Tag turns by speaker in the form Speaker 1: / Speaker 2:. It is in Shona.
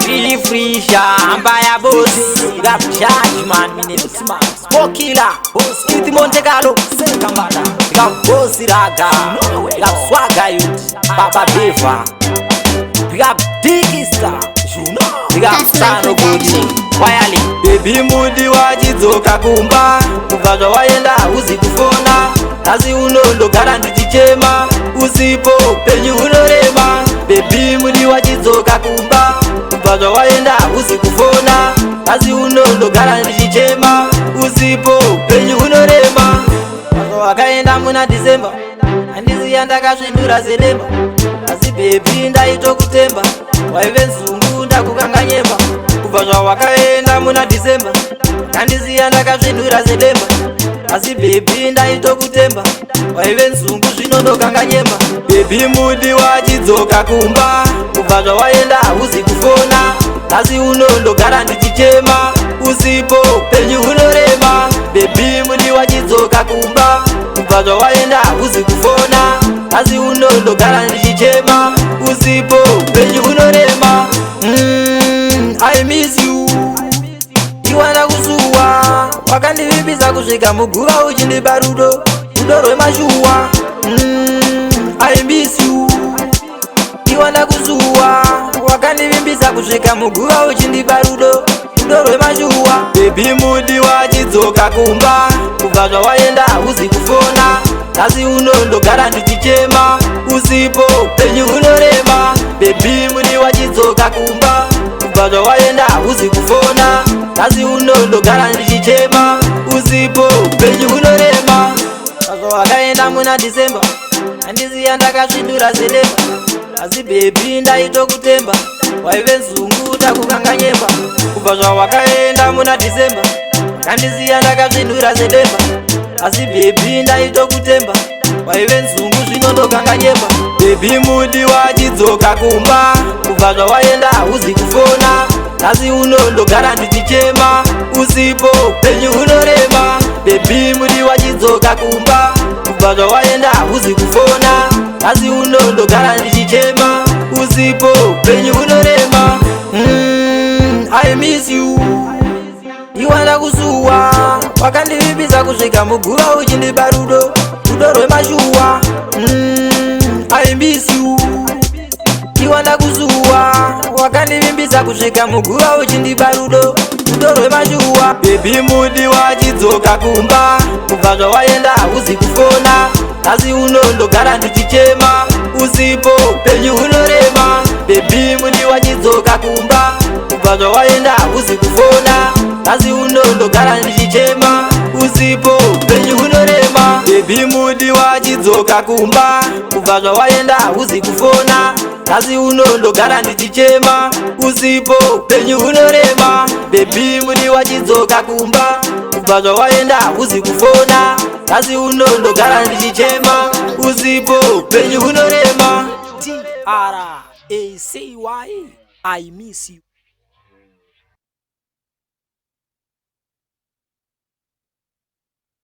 Speaker 1: Free shamba ya boss. Got judgment, me name smart. Smoke killer, Skitty Monte Carlo. Got bossy raga, got swagger youth, Baba Beaver. We got Diggy Star, we got Sano Goji, Wayali. Baby Mudi wajizoka kumba, kuvaja waenda uzikufona. Kazi unondo garanti chichema, usipo penye unorema. Baby Mudi wajizoka kumba, kuvaja waenda uzikufona. Kazi unondo garanti chichema, usipo penye unorema. Wakaenda muna December, andizi yanda kashindura zenemba. Asi baby ndaito kutemba, waive nzungu ndakukanga nyemba. Kuvaja wakaenda muna December, andizi yanda kashindura zenemba. Asi baby ndaito kutemba, waive nzungu zvinondokanga nyemba. Baby Mudi wachizoka kumba, kuvaja waenda uzikufona. Kazi unondogara ndichichema, usipo penye unorema. Baby Mudi wachizoka kumba, kuvaja waenda uzikufona. Kazi unondogara ndichichema, usipo penye unorema. I miss you. Iwanda kusuwa, wakandivibisa kusvika muguva uchindipa rudo rwemashuwa. I miss you. Iwanda kusuwa, wakandivimbisa kusvika muguva uchindipa rudo rwemashuwa. Baby Mudi wachizoka kumba, kuvaja waenda uzikufona. Kazi unondogara ndichichema, usipo penye unorema. Baby Mudi wachizoka kumba, kuvaja waenda uzikufona. Kazi unondogara ndichichema, usipo penye unorema. Wakaenda muna December, andizi yanda kashindura zenemba. Asi baby ndaito kutemba, waive nzungu takukanga nyemba. Kuvaja wakaenda muna December, andizi yanda kashindura zenemba. Asi baby ndaito kutemba, waive nzungu zvinondokanga nyemba. Baby Mudi wachizoka kumba, kuvaja waenda uzikufona. Kazi unondogara ndichichema, usipo penye unorema. Baby Mudi wachizoka kumba, kuvaja waenda uzikufona. Kazi unondogara ndichichema, usipo penye unorema. I miss you. Iwanda kusuwa, wakandivibisa kusvika muguva uchindipa rudo rwemashuwa. I miss you. Iwanda kusuwa, wakandivimbisa kusvika muguva uchindipa rudo rwemashuwa. Baby Mudi wachizoka kumba, kuvaja waenda uzikufona. Kazi unondogara ndichichema, usipo penye unorema. Baby Mudi wachizoka kumba, kuvaja waenda uzikufona. Kazi unondogara ndichichema, usipo penye unorema. Baby Mudi wachizoka kumba, kuvaja waenda uzikufona. Kazi unondogara ndichichema, usipo penye unorema. Baby Mudi wachizoka kumba, kuvaja waenda uzikufona. Kazi unondogara ndichichema, usipo penye unorema. TRACY, I miss you.